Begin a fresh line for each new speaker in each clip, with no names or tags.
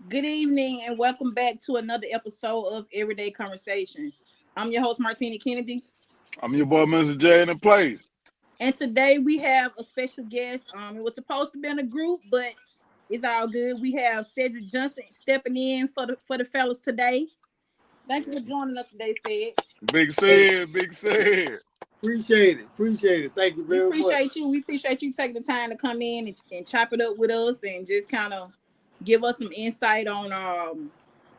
Good evening and welcome back to another episode of Everyday Conversations. I'm your host, Martina Kennedy,
I'm your boy, Mr. J in the place.
and today we have a special guest. It was supposed to be in a group, but it's all good. We have Cedric Johnson stepping in for the fellas today. Thank you for joining us today, Ced.
Big
Hey,
said, big said.
appreciate it. Appreciate it. Thank you
We
very much.
appreciate you. We appreciate you taking the time to come in and chop it up with us and just kind of give us some insight on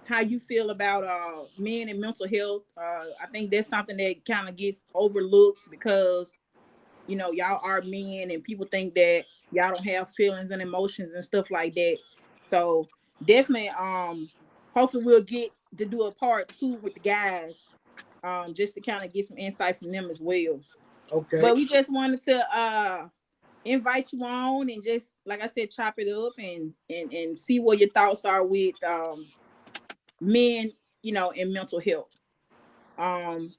how you feel about men and mental health. I think that's something that kind of gets overlooked because y'all are men and people think that y'all don't have feelings and emotions and stuff like that. So definitely, hopefully we'll get to do a part two with the guys, just to kind of get some insight from them as well.
Okay.
But we just wanted to invite you on and just like I said, chop it up and see what your thoughts are with men, and mental health. Um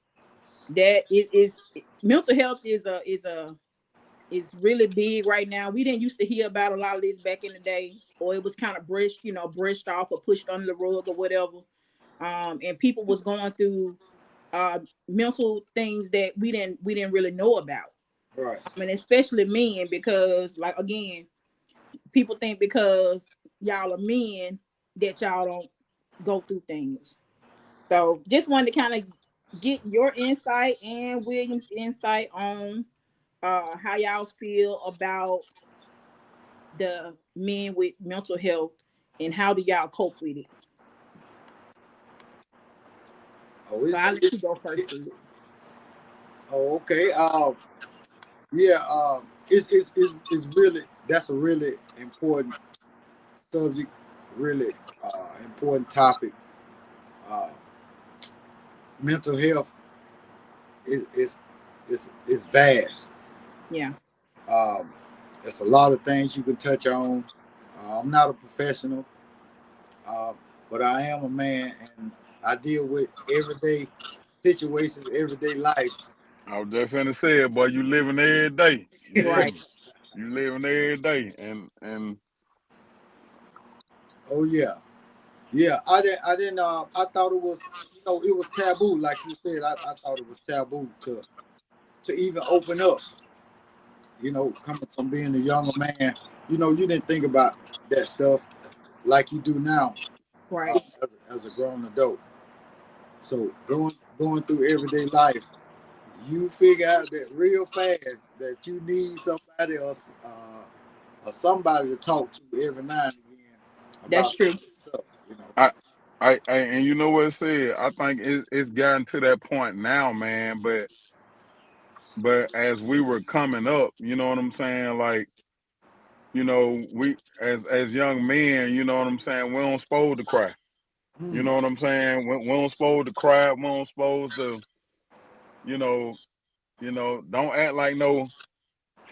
that it is mental health is really big right now. We didn't used to hear about a lot of this back in the day, or it was kind of brushed off or pushed under the rug or whatever. And people was going through mental things that we didn't really know about.
Right.
I mean, especially men, because like again, people think because y'all are men that y'all don't go through things. So just wanted to kind of get your insight and William's insight on how y'all feel about the men with mental health and how do y'all cope with it.
Oh,
So I'll let you go first, Steve.
oh, okay. Yeah. It's really that's a really important subject. Really, important topic. Uh, Mental health is vast.
Yeah.
Um, there's a lot of things you can touch on. I'm not a professional, uh, but I am a man, and I deal with everyday situations, everyday life.
I was just finna say it, boy. You living every day. You hear
Right.
me? You living every day, and
Oh yeah, yeah. I didn't. I thought it was, it was taboo. Like you said, I thought it was taboo to even open up. Coming from being a younger man, you didn't think about that stuff like you do now,
Right.
as a grown adult. So going through everyday life, you figure out that real fast that you need somebody else, or somebody to talk to every now and again
That's
about
true.
stuff.
I, and you know what it said. I think it's gotten to that point now, man. But as we were coming up, you know what I'm saying? Like, we as young men, you know what I'm saying. We don't supposed to cry. You
Hmm.
know what I'm saying? We don't supposed to cry. We don't supposed to, you know, don't act like no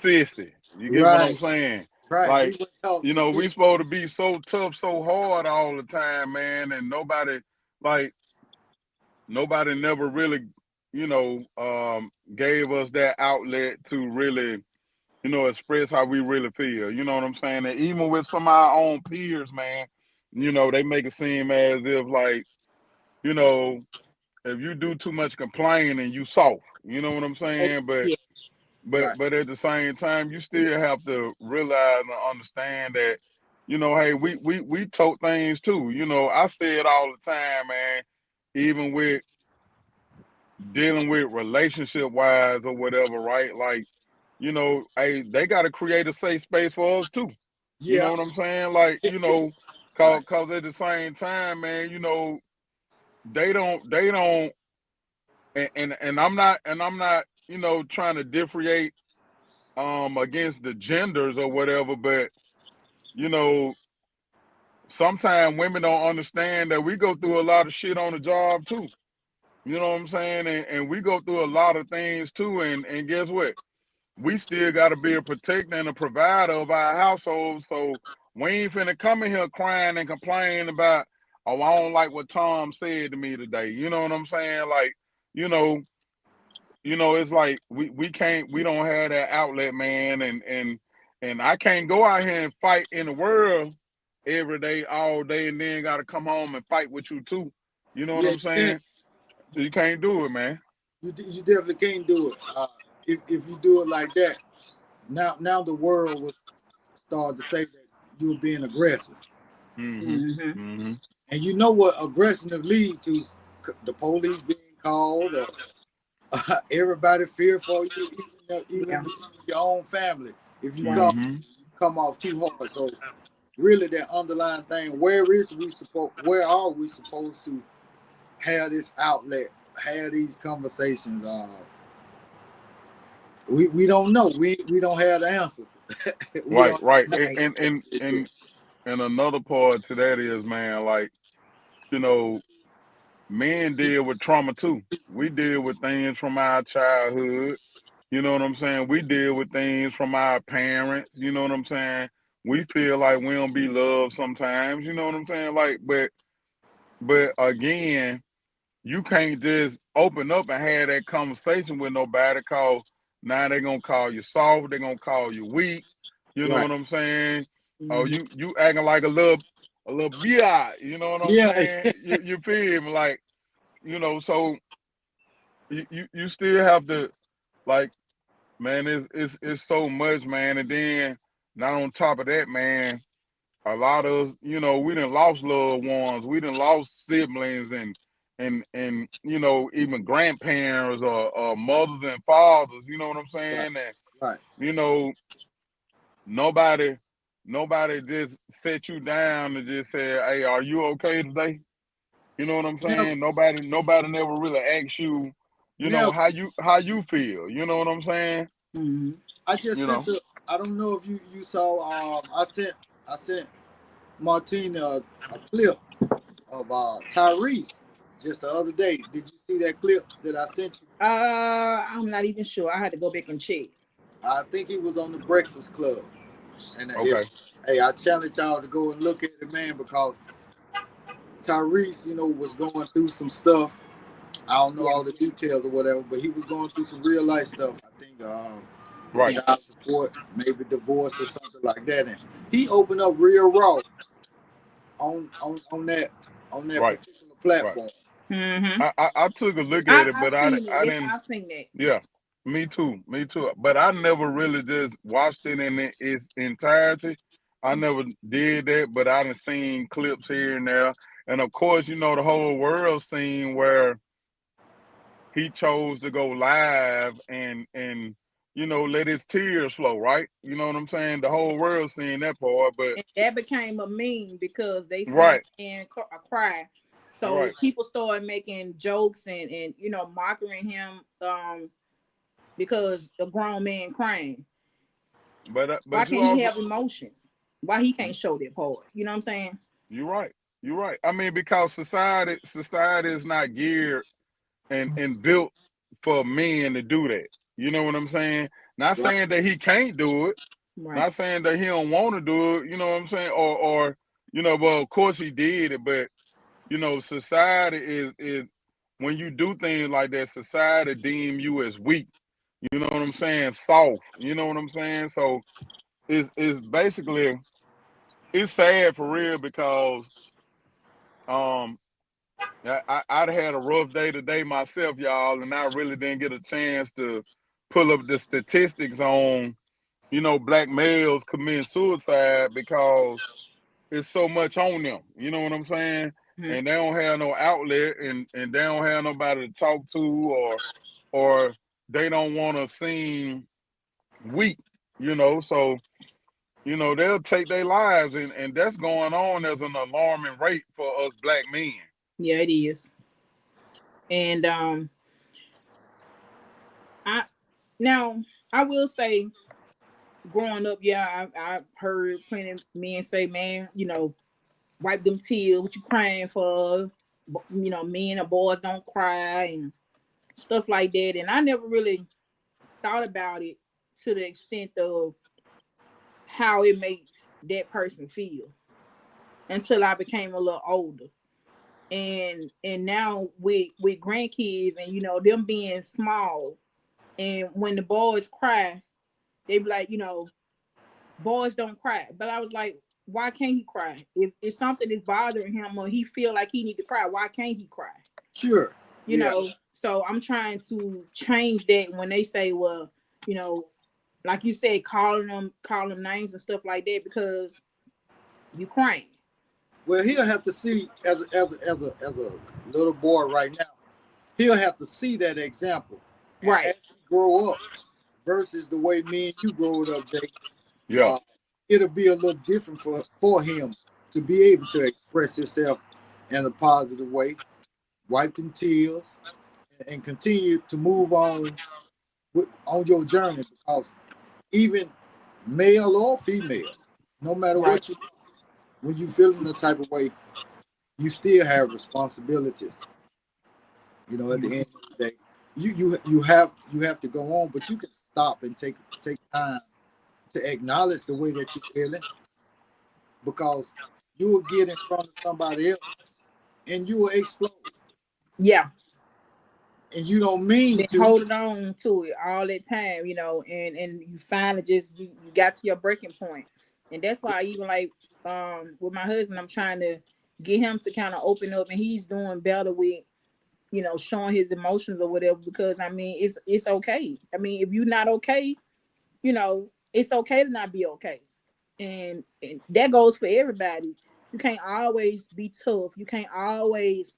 sissy. You get what I'm
Right,
saying?
right. We
Like,
would talk to
we
kids.
supposed to be so tough, so hard all the time, man, and like nobody never really, gave us that outlet to really, express how we really feel. You know what I'm saying? And even with some of our own peers, man, they make it seem as if like, you know, if you do too much complaining, you soft. You know what I'm
Oh,
saying? But
yeah.
but
Right.
but at the same time, you still have to realize and understand that, hey, we tote things too. I say it all the time, man. Even with dealing with relationship wise or whatever, right? Like, hey, they got to create a safe space for us too. You
Yeah.
know what I'm saying? Like,
Right.
cause at the same time, man, they don't, and I'm not, trying to differentiate against the genders or whatever, but you know, sometimes women don't understand that we go through a lot of shit on the job too. You know what I'm saying? And we go through a lot of things too. And guess what? We still got to be a protector and a provider of our household. So we ain't finna come in here crying and complaining about, oh, I don't like what Tom said to me today. You know what I'm saying? Like, you know, it's like we don't have that outlet, man, and I can't go out here and fight in the world, every day, all day, and then got to come home and fight with you too. You know what
Yeah,
I'm saying? You can't do it, man.
you definitely can't do it. If you do it like that, now the world will start to say that you're being aggressive.
Mm-hmm.
Mm-hmm.
Mm-hmm.
And you know what aggression lead to? The police being called, or everybody fearful of you, even
Yeah.
within your own family. If you
Right.
Mm-hmm.
come off too hard, so really that underlying thing, where are we supposed to have this outlet, have these conversations? We don't know. We don't have the answers. We
Right,
don't
right.
know.
Right.
And another part to that is, man, like, you know, men deal with trauma too. We deal with things from our childhood. You know what I'm saying? We deal with things from our parents. You know what I'm saying? We feel like we don't be loved sometimes. You know what I'm saying? Like, but again, you can't just open up and have that conversation with nobody, cause now they're gonna call you soft, they're gonna call you weak. You know
Right.
what I'm saying? Oh,
Mm-hmm.
you acting like a little biatch, you know what I'm
Yeah.
saying? You feel me? Like, so you still have to, like, man, it's so much, man. And then not on top of that, man, a lot of, we done lost loved ones, we done lost siblings, and even grandparents, or mothers and fathers, you know what I'm
Right.
saying? And
Right.
you know, nobody nobody just set you down and just said, "Hey, are you okay today?" You know what I'm
Never.
saying? Nobody never really asks you,
Never.
how you feel. You know what I'm saying?
Mm-hmm.
I just
You
sent
know.
the. I don't know if you saw. I sent Martina a clip of Tyrese just the other day. Did you see that clip that I sent you?
I'm not even sure. I had to go back and check.
I think he was on the Breakfast Club, and if
Okay.
hey, I challenge y'all to go and look at it, man, because Tyrese, was going through some stuff. I don't know
Yeah.
all the details or whatever, but he was going through some real life stuff. I think
Right.
child support, maybe divorce or something like that. And he opened up real raw on that
Right.
particular
Right.
platform.
Mm-hmm.
I took a look at it,
I've
but
seen it.
I
Yes,
didn't.
I've seen that.
Yeah, me too, me too. But I never really just watched it in its entirety. I never did that, but I done seen clips here and there, and of course, the whole world seen where he chose to go live and let his tears flow. Right? You know what I'm saying? The whole world seen that part, but
And that became a meme because they seen
right,
the man cry. So
right.
people started making jokes and mocking him because a grown man crying. Why
But you
can't he
also
have emotions? Why he can't show that part? You know what I'm saying?
you're right. You're right. I mean, because society is not geared and built for men to do that. You know what I'm saying? Not
Right.
saying that he can't do it.
Right.
Not saying that he don't want to do it. You know what I'm saying? Or well, of course he did it, but society is when you do things like that, society deem you as weak. You know what I'm saying? Soft. You know what I'm saying? So it's basically it's sad for real because um I'd had a rough day today myself, y'all, and I really didn't get a chance to pull up the statistics on, black males committing suicide because it's so much on them. You know what I'm saying?
Mhm.
And they don't have no outlet, and they don't have nobody to talk to, or they don't want to seem weak. So they'll take their lives, and that's going on as an alarming rate for us black men.
Yeah, it is. And I now I will say, growing up, yeah, I heard plenty of men say, "Man, wipe them tears. What you crying for? Men or boys don't cry and stuff like that." And I never really thought about it to the extent of how it makes that person feel until I became a little older. And now with grandkids and them being small, and when the boys cry, they be like, boys don't cry. But I was like, why can't he cry? If something is bothering him or he feel like he need to cry, why can't he cry?
Sure.
You know, so I'm trying to change that when they say, well, you know, like you said, calling them names and stuff like that because you crying.
Well, he'll have to see as a little boy right now. He'll have to see that example, and
Right.
as he grow up versus the way me and you growed up, Jake.
Yeah.
It'll be a little different for him to be able to express himself in a positive way, wipe them tears, and continue to move on on your journey. Because even male or female, no matter
Right.
what you, when you feeling the type of way, you still have responsibilities. You know, at the end of the day, you have to go on, but you can stop and take time to acknowledge the way that you're feeling, because you will get in front of somebody else and you will explode.
Yeah.
And you don't mean
Been
to.
holding on to it all that time, you know, and you finally just you got to your breaking point. And that's why even like with my husband, I'm trying to get him to kind of open up, and he's doing better with, you know, showing his emotions or whatever, because I mean it's okay. I mean, if you're not okay, you know, it's okay to not be okay. And that goes for everybody. You can't always be tough. You can't always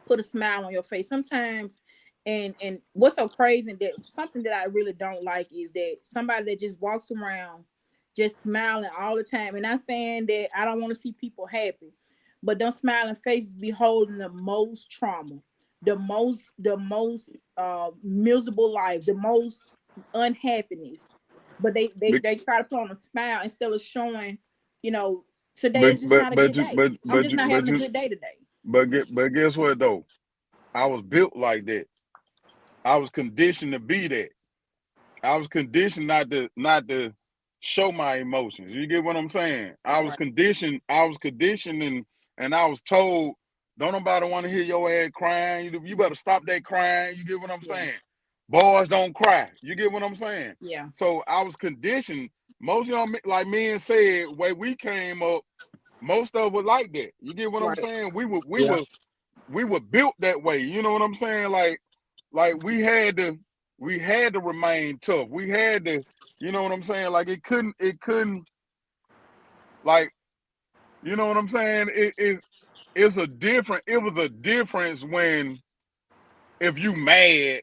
put a smile on your face. Sometimes, and what's so crazy, that something that I really don't like is that somebody that just walks around just smiling all the time. And not saying that I don't want to see people happy, but them smiling faces be holding the most trauma, the most miserable life, the most unhappiness. But they try to put on a smile instead of showing, you know, today
But
is just
but
not a
but
good
you
day.
but
I'm
but
just
you
not
but
having a
you
good day today.
but guess what though? I was built like that. I was conditioned to be that. I was conditioned not to show my emotions. You get what I'm saying? I was
Right.
conditioned. I was conditioned, and I was told, don't nobody want to hear your ass crying. You better stop that crying. You get what I'm
Yeah.
saying? Boys don't cry. You get what I'm saying?
Yeah.
So I was conditioned. Most of them, like men said, way we came up, most of it like that. You get what I'm
Right.
saying? We were we
Yeah.
were we were built that way. You know what I'm saying? Like we had to remain tough. We had to, you know what I'm saying? Like it couldn't like, you know what I'm saying? It was a difference when, if you mad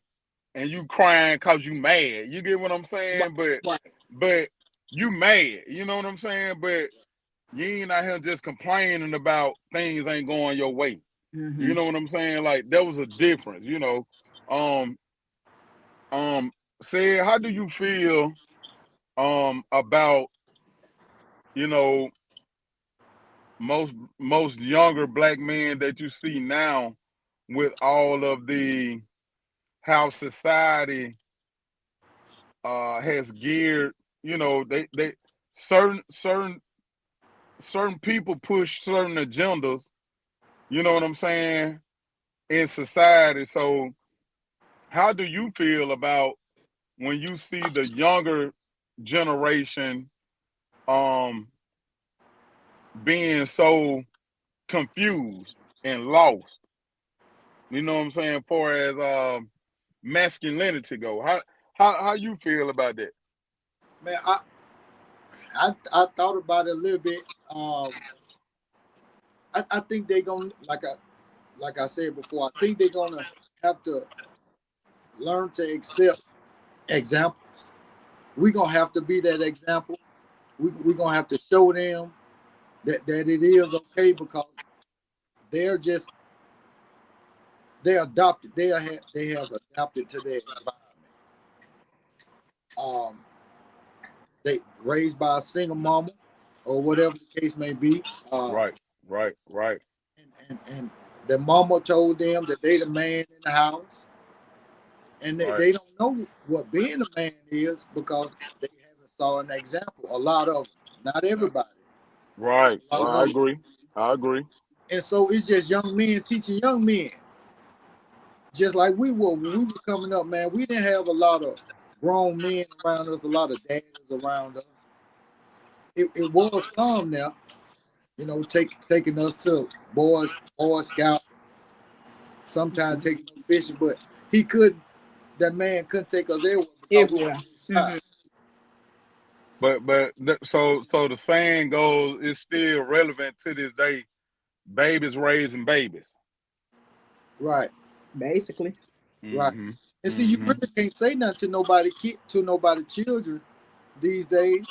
and you crying cause you mad. You get what I'm
Right.
saying? But
Right.
but you mad, you know what I'm saying? But you ain't out here just complaining about things ain't going your way. You
Mm-hmm.
know what I'm saying? Like, there was a difference, you know. Um Said, how do you feel about, you know, most younger black men that you see now, with all of the, how society has geared, you know, they certain people push certain agendas, you know what I'm saying, in society. So how do you feel about when you see the younger generation um being so confused and lost? You know what I'm saying? For as masculinity go, how you feel about that?
Man, I thought about it a little bit. I think they gonna, like I said before, I think they're gonna have to learn to accept examples. We're gonna have to be that example. We're gonna have to show them that it is okay, because they're just they adopted they have adapted to their environment. Um, they raised by a single mama or whatever the case may be.
Right, right, right,
And the mama told them that they the man in the house, and
right,
they don't know what being a man is, because they haven't saw an example. A lot of them, not everybody,
right.
a lot
I
of them.
agree. I agree.
And so it's just young men teaching young men, just like we were when we were coming up, man. We didn't have a lot of grown men around us, a lot of daddies around us. It was some now, you know, taking us to Boy Scout, sometimes taking us fishing, but that man couldn't take us everywhere because we were
Everywhere.
So the saying goes, it's still relevant to this day. Babies raising babies.
Right.
Basically.
Right. And see, you really can't say nothing to nobody children these days.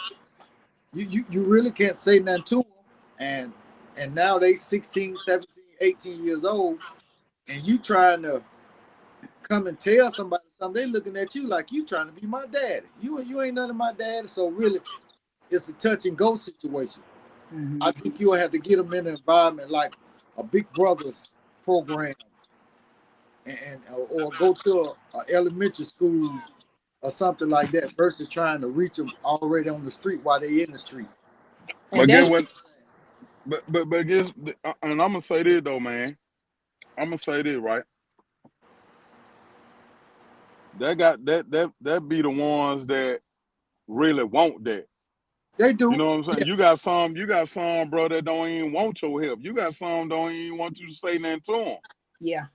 You really can't say nothing to them. And now they 16, 17, 18 years old, and you trying to come and tell somebody something, they looking at you like you trying to be my daddy. You ain't none of my daddy. So really, it's a touch and go situation. I think you'll have to get them in an environment like a Big Brothers program, or go to a elementary school or something like that, versus trying to reach them already on the street while they in the street.
But get what? But guess, and I'm gonna say this though, man. I'm gonna say this, right? That be the ones that really want that.
They do.
You know what I'm saying? Yeah. You got some, bro, that don't even want your help. You got some don't even want you to say nothing to them.
Yeah.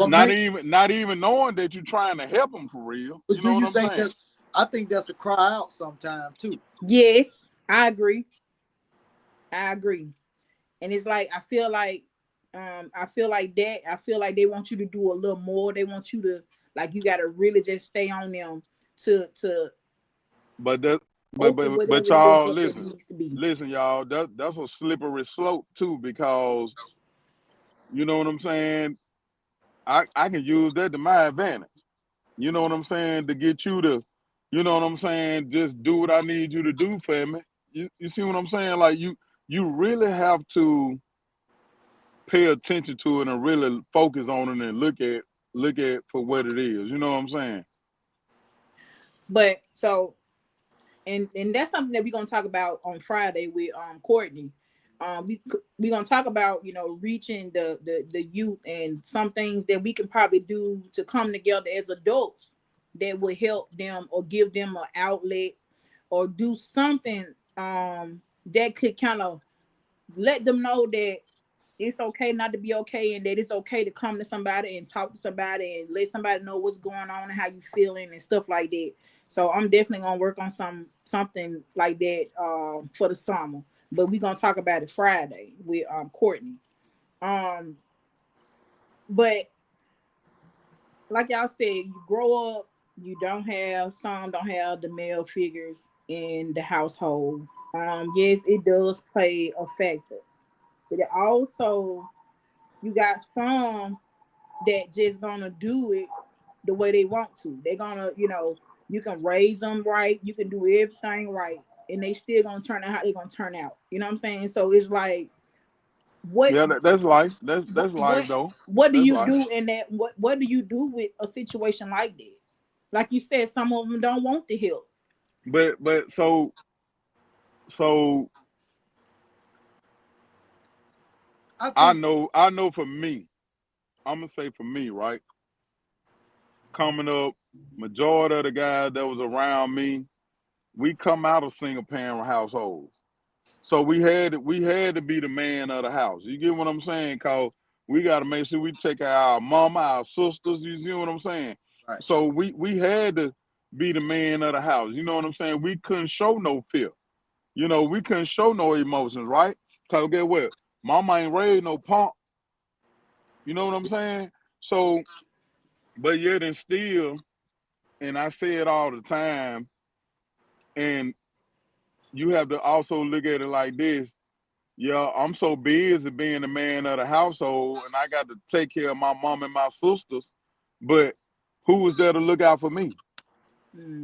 Not even knowing that you're trying to help them for real.
But
you know what I'm saying?
I think that's a cry out sometimes too.
Yes, I agree. And it's like I feel like they want you to do a little more. They want you to, like, you got to really just stay on them to
But y'all listen, y'all, that's a slippery slope too, because you know what I'm saying, I can use that to my advantage. You know what I'm saying, to get you to, you know what I'm saying, just do what I need you to do for me. You see what I'm saying? Like you really have to pay attention to it and really focus on it and look at for what it is. You know what I'm saying?
But so, and that's something that we're gonna talk about on Friday with Courtney. We're gonna talk about, you know, reaching the youth and some things that we can probably do to come together as adults that will help them or give them an outlet or do something that could kind of let them know that it's okay not to be okay, and that it's okay to come to somebody and talk to somebody and let somebody know what's going on and how you feeling and stuff like that. So I'm definitely gonna work on something like that for the summer. But we're gonna talk about it Friday with Courtney. But like y'all said, you grow up, some don't have the male figures in the household. Yes, it does play a factor. But it also, you got some that just gonna do it the way they want to. They're gonna, you know, you can raise them right, you can do everything right, and they still gonna turn out how they're gonna turn out. You know what I'm saying? So it's like, what?
Yeah, that's life. That's life though.
What do you do in that? What do you do with a situation like that? Like you said, some of them don't want the help.
But so I know for me, I'm gonna say for me, right? Coming up, majority of the guys that was around me, we come out of single parent households. So we had to be the man of the house. You get what I'm saying? Cause we gotta make sure we take care of our mama, our sisters, you see what I'm saying? Right. So we had to be the man of the house. You know what I'm saying? We couldn't show no fear. You know, we couldn't show no emotions, right? Cause get what? Mama ain't raised no punk. You know what I'm saying? So, but yet and still, and I say it all the time, and you have to also look at it like this. Yeah, I'm so busy being the man of the household, and I got to take care of my mom and my sisters, but who was there to look out for me?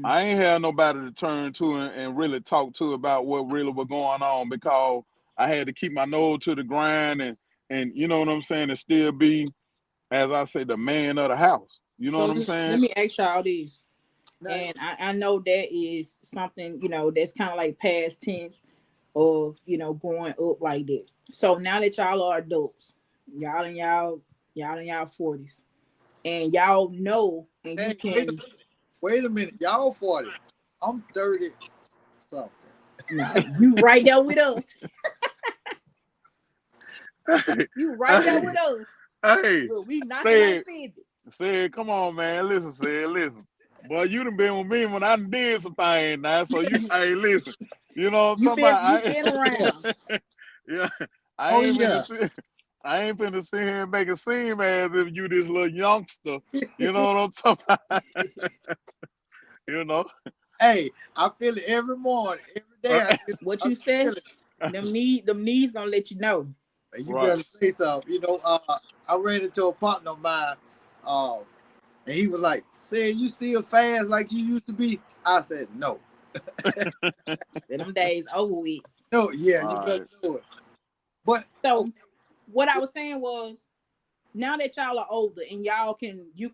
I ain't had nobody to turn to and really talk to about what really was going on, because I had to keep my nose to the grind and you know what I'm saying, and still be, as I say, the man of the house. You know what I'm saying?
Let me ask y'all this. And I know that is something, you know, that's kind of like past tense of, you know, growing up like that. So now that y'all are adults, y'all in y'all 40s, and y'all know, and you can
wait a minute, y'all 40. I'm 30 something.
No, you right there with us. You right there
Hey,
with us.
hey,
Look, we knocking on
said,
50.
said, come on, man, listen, said, listen. Boy, you done been with me when I done did some things now, so you, hey, listen, you know what I'm talking
You
about?
been around.
Yeah, I
Oh
ain't
yeah.
finna sit, I ain't finna sit here and make it seem as if you this little youngster, you know what I'm talking about? You know?
Hey, I feel it every morning, every day.
What
I
you say?
feel it.
Them knees gonna let you know.
And you
Right.
better say something. I ran into a partner of mine, uh, and he was like, "Saying you still fast like you used to be." I said, "No,
Them days over with.
no, yeah, you better
Right.
do it." But
So
okay,
what I was saying was, now that y'all are older and you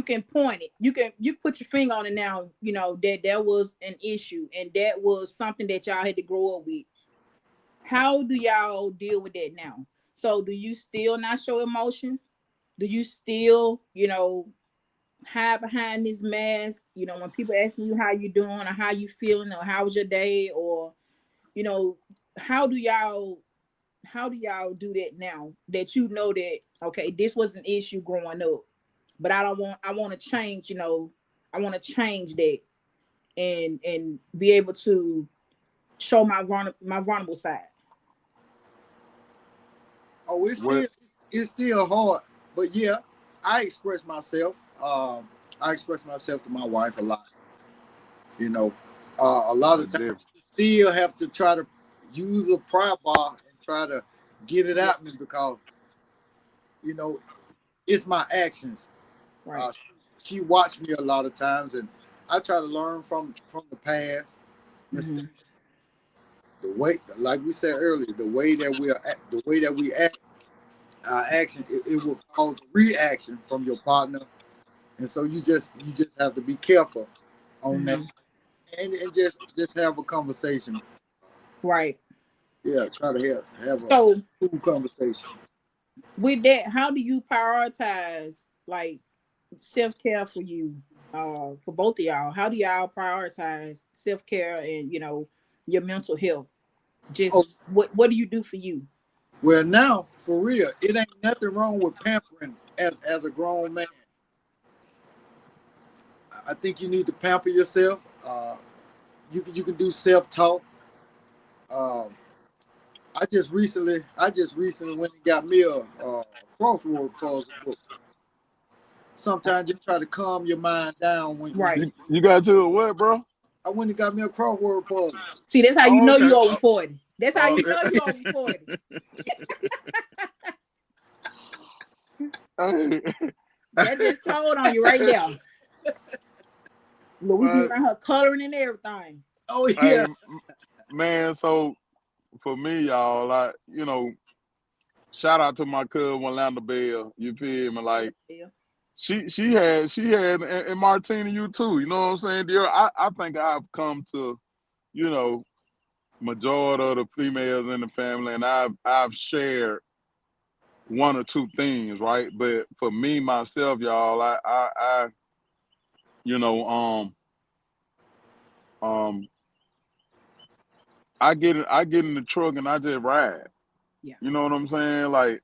can point it, you put your finger on it now, that there was an issue and that was something that y'all had to grow up with. How do y'all deal with that now? So do you still not show emotions? Do you still, hide behind this mask? When people asking you how you doing or how you feeling or how was your day, or you know, how do y'all do that now that that, okay, this was an issue growing up, but I want to change, I want to change that and be able to show my vulnerable side.
oh,
What?
it's still hard, but yeah, I express myself. I express myself to my wife a lot. You know, a lot of
What
times
different?
you still have to try to use a pry bar and try to get it
Yeah,
out me because you know it's my actions.
right.
Uh, she watched me a lot of times, and I try to learn from the past
Hmm.
mistakes. The way, like we said earlier, the way that we act, our action, it will cause a reaction from your partner, and so you just have to be careful on that,
Hmm.
and just have a conversation.
Right.
Yeah, try to have a
So
cool conversation.
with that, how do you prioritize like self-care for you, for both of y'all? How do y'all prioritize self-care and your mental health?
Oh,
Just what do you do for you?
well, now for real, it ain't nothing wrong with pampering as a grown man. I think you need to pamper yourself. You can do self talk. Um, I just recently went and got me a crossword puzzle book. Sometimes just try to calm your mind down when
Right.
You got to do what, bro?
I went and got me a crossword puzzle.
See, that's how you
Oh,
know you
okay.
over 40. That's how you
Uh,
know you over 40.
hey,
That just told on you right there. Look, we be
uh,
around her coloring and everything.
Oh
hey,
yeah.
man. So for me, y'all, like, shout out to my cousin Yolanda Bell. You feel me? Like,
Yeah.
she had and Martina, you too. You know what I'm saying, dear? I think I've come to, you know, majority of the females in the family, and I've shared one or two things, right? But for me myself, y'all, I you know, um I get in the truck and I just ride.
Yeah.
You know what I'm saying? Like,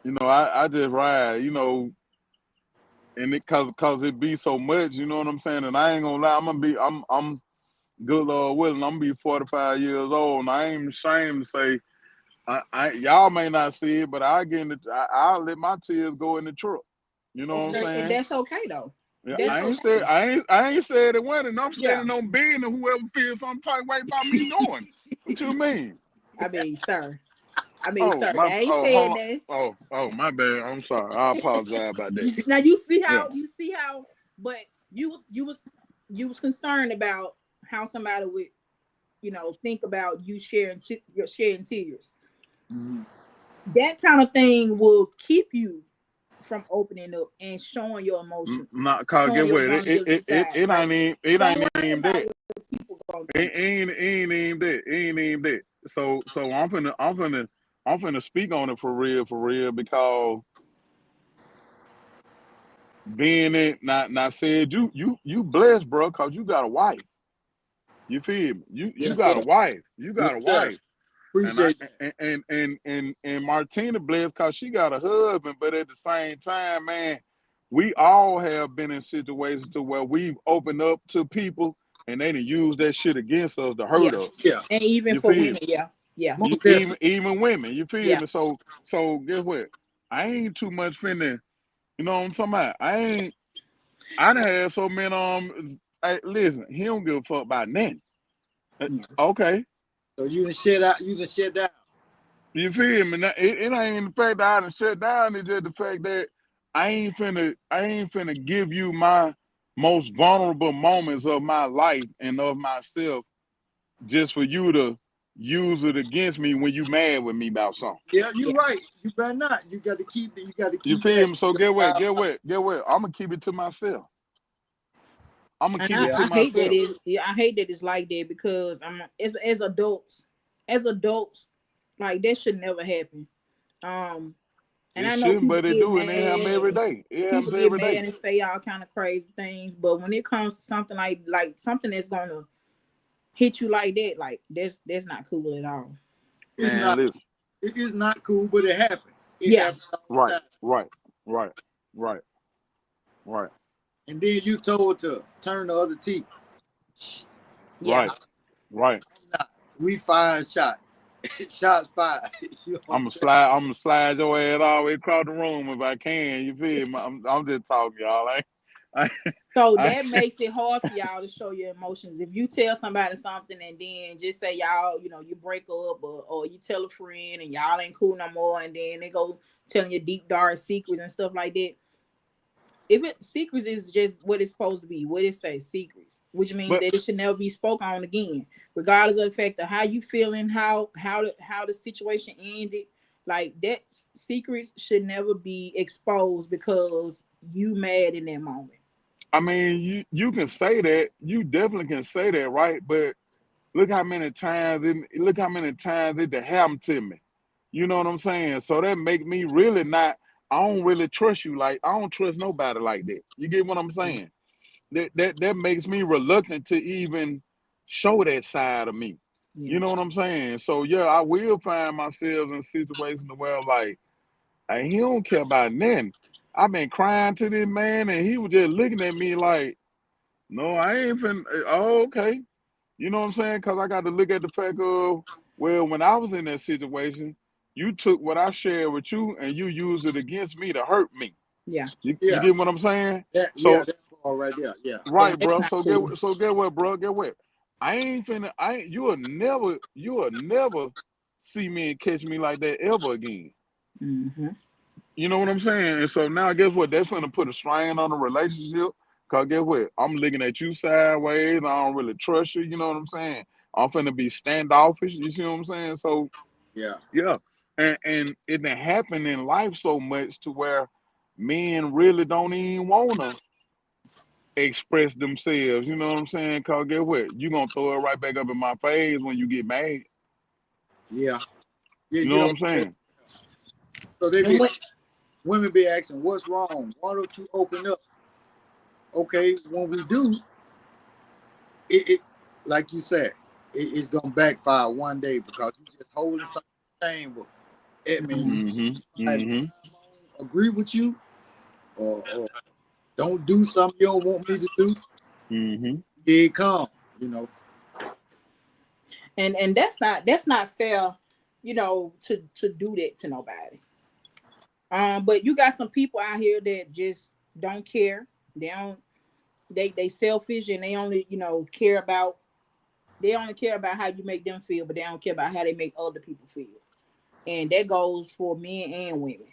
I just ride, and cause it be so much, you know what I'm saying? And I ain't gonna lie, I'm good Lord willing, I'm gonna be 45 years old, and I ain't ashamed to say, y'all may not see it, but I'll let my tears go in the truck. You know what I'm
Okay, and
saying?
that's okay though.
Yeah,
That's
I ain't said
okay.
I ain't said it wasn't. I'm
Yeah.
standing on being and whoever feels some type of way about me going. What you mean?
I mean, sir.
Oh
Sir,
my
they ain't
oh
said
hold
that.
my bad. I'm sorry. I apologize about that.
Now
Yeah.
you see how, but you was concerned about how somebody would think about you sharing tears.
Mhm.
That kind of thing will keep you from opening up and showing your emotions,
Not cause
showing
get
your
what
vulnerability side.
it
Like,
ain't even it
don't
ain't
worry
even
about
that.
what people gonna think.
It ain't even that. It ain't even that. So I'm finna speak on it for real because being it not said you blessed, bro, cause you got a wife. You feel me? You
Yes,
got
sir.
a wife. You
Yes,
got a
sir.
wife. And I
Appreciate
and Martina blessed because she got a husband, but at the same time, man, we all have been in situations to where we've opened up to people and they done use that shit against us to hurt
Yeah.
us.
it. Yeah,
And even
You
for
feel
women,
me?
yeah.
most
Even
definitely.
even women, you feel
Yeah.
me? So guess what? I ain't too much finna, you know what I'm talking about? I done had so many hey, listen, he don't give a fuck about nothing.
Yeah.
Okay.
So you done shut out. You done shut down.
You feel me? Now, it ain't the fact that I done shut down, it's just the fact that I ain't finna give you my most vulnerable moments of my life and of myself just for you to use it against me when you mad with me about something.
Yeah, you're
Yeah.
right. You better not. You got to keep it. You got to
You
keep
feel
that.
me? So get what? Get what? Get what? I'm gonna keep it to myself. I'm gonna
And
keep it
Yeah,
to
I hate that
myself.
is yeah, I hate that it's like that because I'm as adults, like that should never happen. Um, and
It
I know
shouldn't,
people
but it
get
do, and it happen every
mad,
day. It
people
happens
get
every
mad
day.
and say all kind of crazy things, but when it comes to something like something that's gonna hit you like that, like that's not cool at all.
it's
Man,
not.
listen.
It is not cool, but it happened. It
Yeah,
happens all the
Right,
time.
right, right, right, right,
And then you told to turn the other cheek.
yeah.
right, right.
Nah, we firing shots. Shots fired. You know what I'm saying?
I'm gonna slide your ass all the way across the room if I can. You feel me? I'm just talking, y'all. I,
So
I,
that makes it hard for y'all to show your emotions. If you tell somebody something and then just say y'all, you break up or you tell a friend and y'all ain't cool no more, and then they go telling you deep dark secrets and stuff like that. If it secrets is just what it's supposed to be, what it says secrets, which means
but
that it should never be spoken on again, regardless of the fact of how you feeling, how the situation ended. Like that secrets should never be exposed because you mad in that moment.
I mean, you can say that. You definitely can say that, right? But look how many times it done happened to me. You know what I'm saying? So that make me really not. I don't really trust you. Like I don't trust nobody like that. You get what I'm saying? That makes me reluctant to even show that side of me.
Yeah.
You know what I'm saying? So yeah, I will find myself in situations where like, hey, he don't care about nothing. I've been crying to this man, and he was just looking at me like, no, I ain't finna. Oh, okay. You know what I'm saying? Because I got to look at the fact of, well, when I was in that situation, you took what I shared with you and you used it against me to hurt me.
Yeah.
You
Yeah,
get what I'm saying?
yeah,
So
that part right there. Yeah.
Yeah,
right,
that's
bro.
not cool.
So get what, bro? Get what? I ain't finna. I ain't, you will never see me and catch me like that ever again.
Hmm.
You know what I'm saying? And so now, guess what? That's gonna put a strain on the relationship. Cause guess what? I'm looking at you sideways. I don't really trust you. You know what I'm saying? I'm finna be standoffish. You see what I'm saying? So
Yeah.
yeah, and it done happen in life so much to where men really don't even wanna express themselves. You know what I'm saying? Cause guess what? You gonna throw it right back up in my face when you get mad.
Yeah. Yeah.
You
You
know what
know.
I'm saying?
So they
And
be
when,
women be asking, "What's wrong? Why don't you open up?" Okay, when we do, it like you said, it's gonna backfire one day because you just holding something in the chamber. I mean,
mhm.
Mm-hmm.
I
Mm-hmm.
agree with you, or don't do something you don't want me to do.
Mm-hmm.
Here it come. You know.
And that's not fair, to do that to nobody. But you got some people out here that just don't care. They don't they selfish and they only, they only care about how you make them feel, but they don't care about how they make other people feel. And that goes for men and women.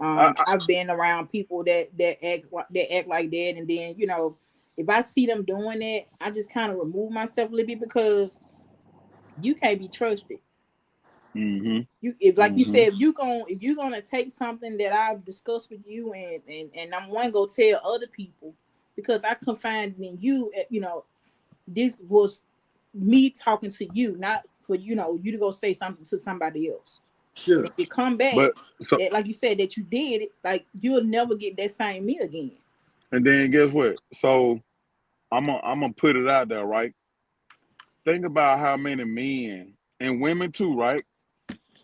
I,
I've been around people that act like that, and then if I see them doing that, I just kind of remove myself a little bit because you can't be trusted.
mm-hmm.
You if like you
Mm-hmm.
said, if you're gonna take something that I've discussed with you and I'm one go tell other people because I confided in you, this was me talking to you, not for you to go say something to somebody else. And
Sure.
if you come back,
But so
that like you said that you did it, like you'll never get that same me again.
and then guess what? So I'm gonna put it out there, right? think about how many men and women too, right?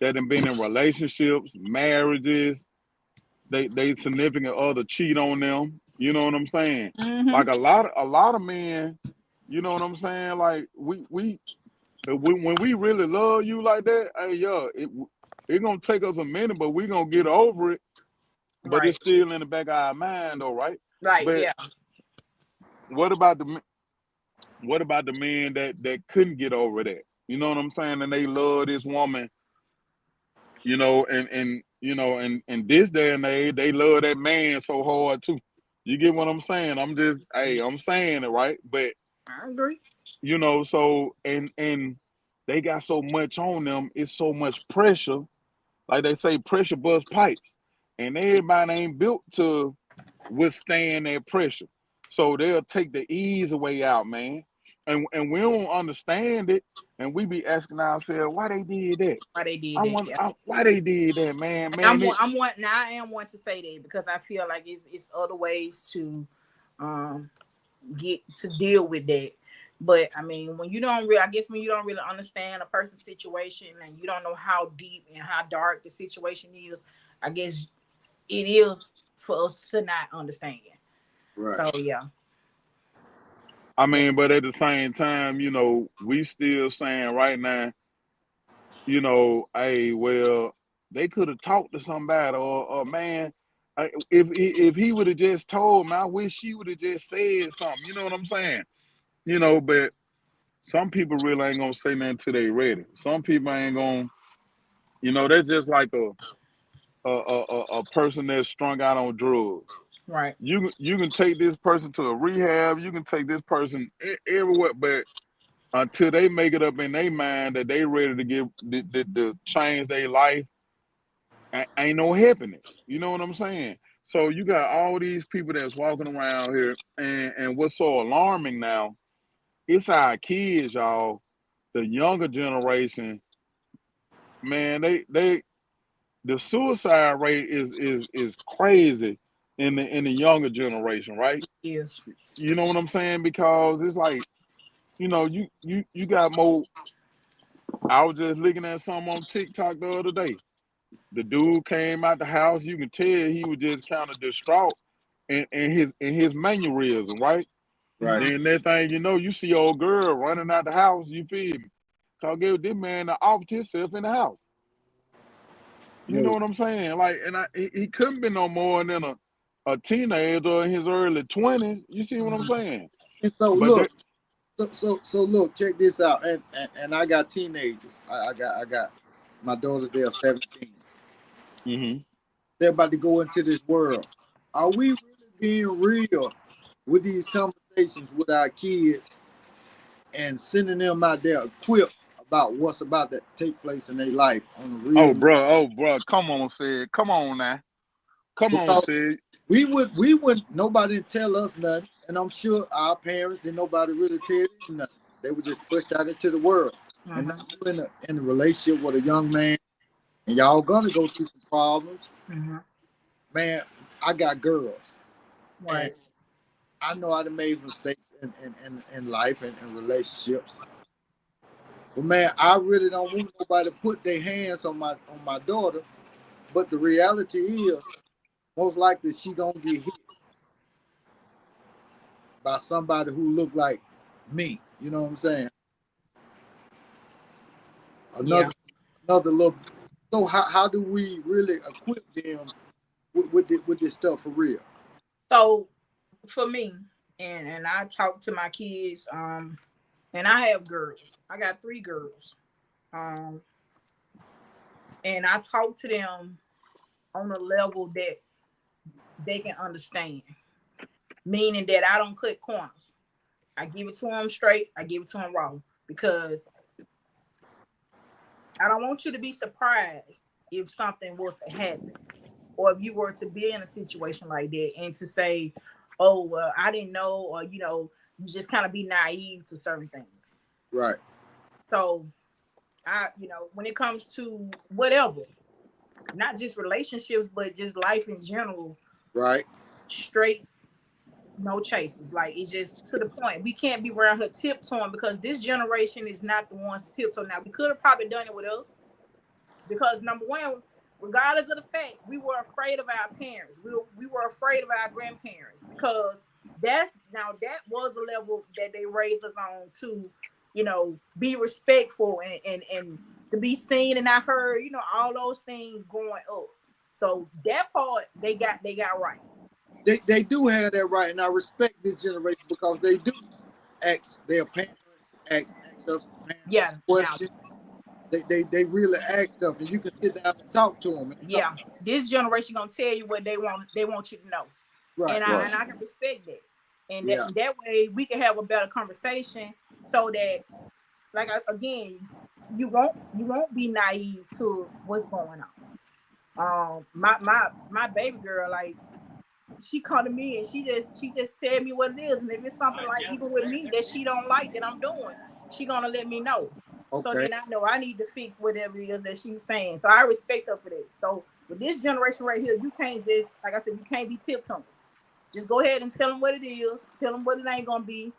That have been in relationships, marriages, they significant other cheat on them. You know what I'm saying?
Mm-hmm.
Like a lot of men, you know what I'm saying? Like when we really love you like that, hey, yeah, it gonna take us a minute, but we gonna get over it. But
Right.
it's still in the back of our mind, though, right?
Right.
But
Yeah.
what about the men that couldn't get over that? You know what I'm saying? And they love this woman, and this day and age, they love that man so hard too. You get what I'm saying? I'm saying it right, but
I agree.
so and they got so much on them. It's so much pressure. Like they say, pressure bust pipes, and everybody ain't built to withstand that pressure. So they'll take the easy way out, man. And we don't understand it, and we be asking ourselves why they did that.
Why they did that? Yeah.
Why they did that, man.
I'm
Man,
one. I'm one. Now I am one to say that because I feel like it's other ways to um get to deal with that. But I mean, when you don't really, I guess when you don't really understand a person's situation and you don't know how deep and how dark the situation is, I guess it is for us to not understand.
Right.
So yeah.
I mean, but at the same time, we still saying right now, hey, well, they could have talked to somebody, or man, if he would have just told me, I wish she would have just said something. You know what I'm saying? But some people really ain't gonna say nothing till they ready. Some people ain't gonna, that's just like a person that's strung out on drugs.
Right.
You can take this person to a rehab. You can take this person everywhere, but until they make it up in their mind that they ready to give the change their life, ain't no helping it. You know what I'm saying? So you got all these people that's walking around here, and what's so alarming now, it's our kids, y'all, the younger generation, man, they the suicide rate is crazy in the younger generation, right?
Yes.
You know what I'm saying? Because it's like, you got more. I was just looking at something on TikTok the other day. The dude came out the house. You can tell he was just kind of distraught in his mannerism, right?
Right.
Then that thing, you see old girl running out the house. You feel me? Cause give this man to off himself in the house. You know
No.
what I'm saying? Like, and he couldn't be no more than a teenager in his early 20s. You see what I'm saying?
And so
But
look,
that,
so look, check this out. And I got teenagers. I got my daughters. They are 17.
hmm
They're about to go into this world. Are we really being real with these conversations with our kids and sending them out there equipped about what's about to take place in their life on a real note?
oh, bro, come on, Sid. Come on now. Come on,
Because
Sid.
we wouldn't nobody tell us nothing, and I'm sure our parents didn't nobody really tell them nothing. They were just pushed out into the world. And now
Mm-hmm.
you in a relationship with a young man, and y'all gonna go through some problems.
Mm-hmm.
Man, I got girls, and
Right.
I know I done made mistakes in life and in relationships. But man, I really don't want nobody to put their hands on my daughter. But the reality is, most likely she gonna get hit by somebody who look like me. You know what I'm saying?
Yeah.
Another little. So how do we really equip them with this stuff for real?
So for me, and I talk to my kids, and I have girls. I got 3 girls. Um, and I talk to them on a level that they can understand, meaning that I don't cut corners. I give it to them straight. I give it to them raw because I don't want you to be surprised if something was to happen or if you were to be in a situation like that and to say, oh, well, I didn't know, or, you just kind of be naive to certain things.
Right.
So when it comes to whatever, not just relationships, but just life in general,
Right.
straight no chases. Like it's just to the point. We can't be around her tiptoeing because this generation is not the ones to tiptoe. Now we could have probably done it with us because number one, regardless of the fact, we were afraid of our parents. We were afraid of our grandparents because that was a level that they raised us on to, be respectful and to be seen and not heard. All those things growing up. So that part they got right.
They do have that right, and I respect this generation because they do ask their parents, ask us parents questions. They really ask stuff, and you can sit down and talk to them.
Yeah, this generation gonna tell you what they want. They want you to know,
right?
And I can respect that, and that way we can have a better conversation, so that, like again, you won't be naive to what's going on. My baby girl, like, she come to me and she just tell me what it is, and if it's something like even with me that she don't like that I'm doing, she gonna let me know. Okay. So then I know I need to fix whatever it is that she's saying. So I respect her for that. So with this generation right here, you can't just, like I said, you can't be tiptoeing. Just go ahead and tell them what it is. Tell them what it ain't gonna be.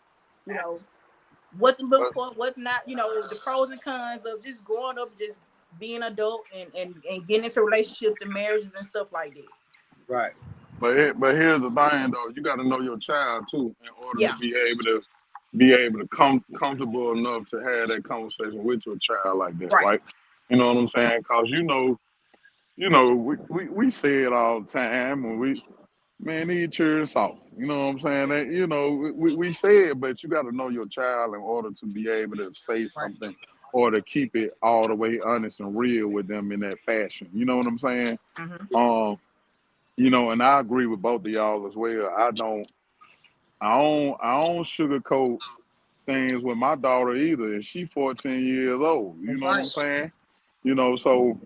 What to look for, what not. The pros and cons of just growing up, just being adult and getting into relationships and marriages and stuff like that.
Right.
But here's the thing though, you got to know your child too in order to be able to come comfortable enough to have that conversation with your child like that, right? You know what I'm saying? Because we say it all the time when these children soft. You know what I'm saying? That we say it, but you got to know your child in order to be able to say something or to keep it all the way honest and real with them in that fashion. You know what I'm saying?
Mm-hmm.
And I agree with both of y'all as well. I don't sugarcoat things with my daughter either. And she 14 years old. You know what I'm saying? So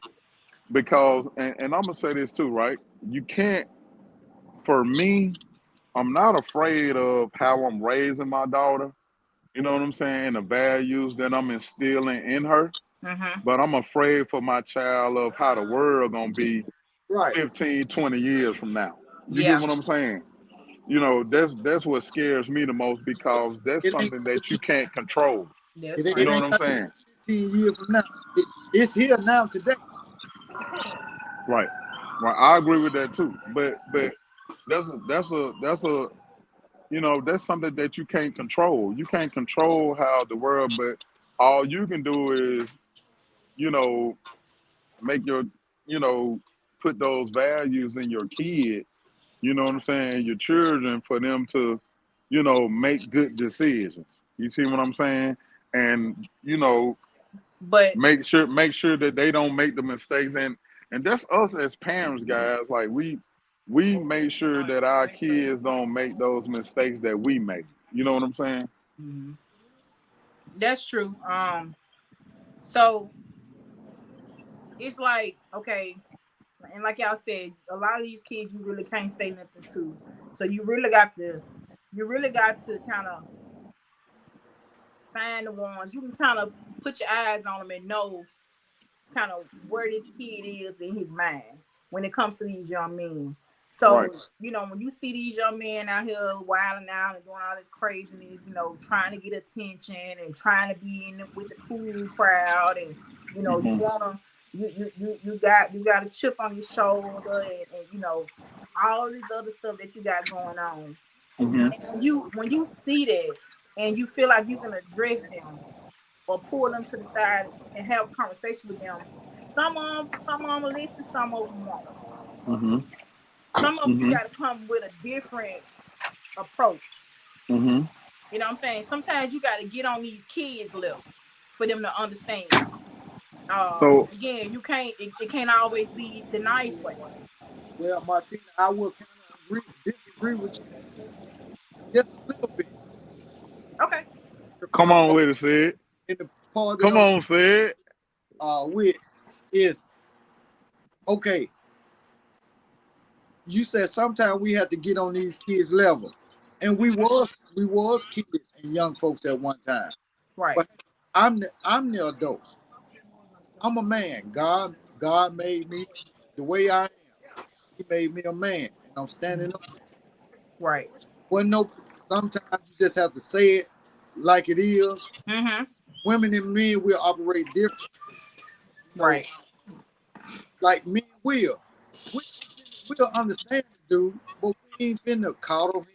because and I'm gonna say this too, right? You can't, for me, I'm not afraid of how I'm raising my daughter. You know what I'm saying? The values that I'm instilling in her.
Mm-hmm.
But I'm afraid for my child of how the world gonna be 15, 20 years from now. You get what I'm saying? That's what scares me the most because that's something that you can't control. You know what I'm saying?
15 years from now, it's here now today.
Right. I agree with that too. But that's something that you can't control. You can't control how the world, but all you can do is, make your, put those values in your kid. You know what I'm saying? Your children, for them to, make good decisions. You see what I'm saying? And
but
make sure that they don't make the mistakes. And that's us as parents, guys. Like we make sure that our kids don't make those mistakes that we make. You know what I'm saying?
Mm-hmm. That's true. So it's like, okay, and like y'all said, a lot of these kids you really can't say nothing to. So you really got to kind of find the ones you can kind of put your eyes on them and know kind of where this kid is in his mind when it comes to these young men. So, when you see these young men out here wilding out and doing all this craziness, trying to get attention and trying to be with the cool crowd, and you wanna you got a chip on your shoulder, and all this other stuff that you got going on.
Mm-hmm.
And when you see that and you feel like you can address them or pull them to the side and have a conversation with them, some of them will listen, some of them won't.
Mm-hmm.
Some of them you got to come with a different approach.
Mm-hmm.
You know what I'm saying? Sometimes you got to get on these kids' level for them to understand.
So
again, you can't. It can't always be the nice way.
Well, Martina, I would kind of disagree with you just a little bit.
Okay.
Come on with it, Sid.
In the part
Come on, Sid.
With is okay. You said sometimes we have to get on these kids' level, and we was kids and young folks at one time.
Right.
But I'm the adult. I'm a man. God made me the way I am. He made me a man, and I'm standing up there.
Right.
When no, sometimes you just have to say it like it is.
Mm-hmm.
Women and men will operate different. You know,
Right.
like men will. We'll understand the dude, but we ain't finna coddle him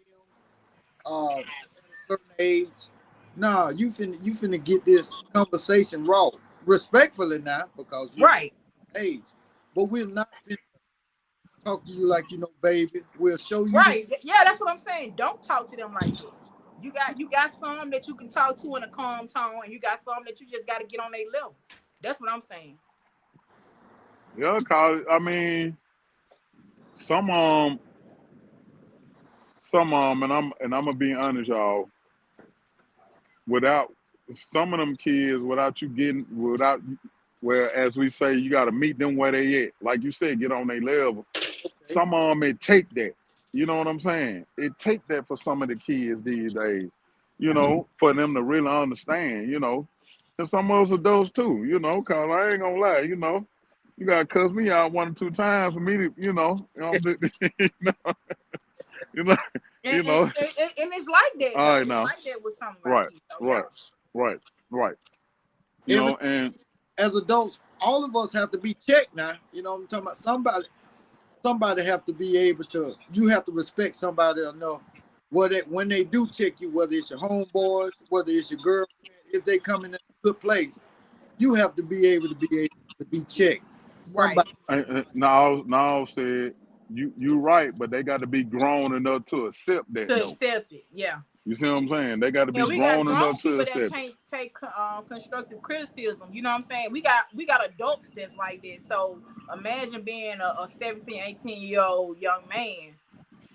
at a certain age. Nah, you finna get this conversation raw. Respectfully now, because you're
Right.
age. But we're not finna talk to you like baby. We'll show you the
Right. Yeah, that's what I'm saying. Don't talk to them like that. You got some that you can talk to in a calm tone, and you got some that you just got to get on their level. That's what I'm saying.
Yeah, cause I mean, some and I'm gonna be honest, y'all. Without some of them kids, without where as we say, you got to meet them where they at. Like you said, get on their level.
okay.
Some of them it take that. You know what I'm saying? It take that for some of the kids these days. For them to really understand. And some of us adults too. Cause I ain't gonna lie. You gotta cuss me out 1 or 2 times for me to. You know, you know,
And,
you
and,
know.
and, and it's like that
All
though.
right
It's
now.
like that with some of our
Right,
kids. So yeah.
right, right, right.
Every
And
as adults, all of us have to be checked now. You know what I'm talking about? Somebody have to be able to. You have to respect somebody enough. When they do check you, whether it's your homeboys, whether it's your girlfriend, if they come in a good place, you have to be able to be checked.
Right.
Somebody,
now said you right, but they got to be grown enough to accept that
To
though.
accept it. Yeah.
You see what I'm saying? They got to
Yeah,
be
we got
grown
grown
enough to
people that
accept it.
can't take constructive criticism. You know what I'm saying? We got adults that's like that. So imagine being a 17, 18-year-old young man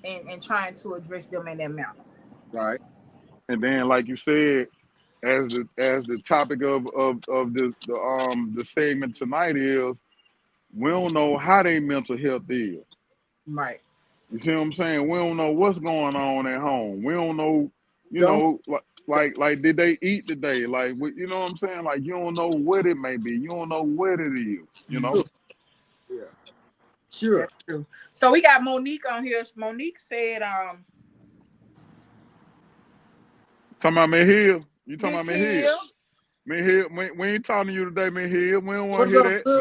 and trying to address them in that manner.
right?
And then, like you said, as the topic of the segment tonight is, we don't know how their mental health is.
Right.
You see what I'm saying? We don't know what's going on at home. We don't know,
Don't.
like did they eat today? Like, you know what I'm saying? Like, you don't know what it may be. You don't know what it is.
Mhm.
Yeah, sure.
That's true. So we got Monique on here. Monique said,
Talking about me here. You talking
Miss
about me here?
Hill.
Me here. We ain't talking to you today, me here. We don't want to
What's
hear
up,
that.
sis?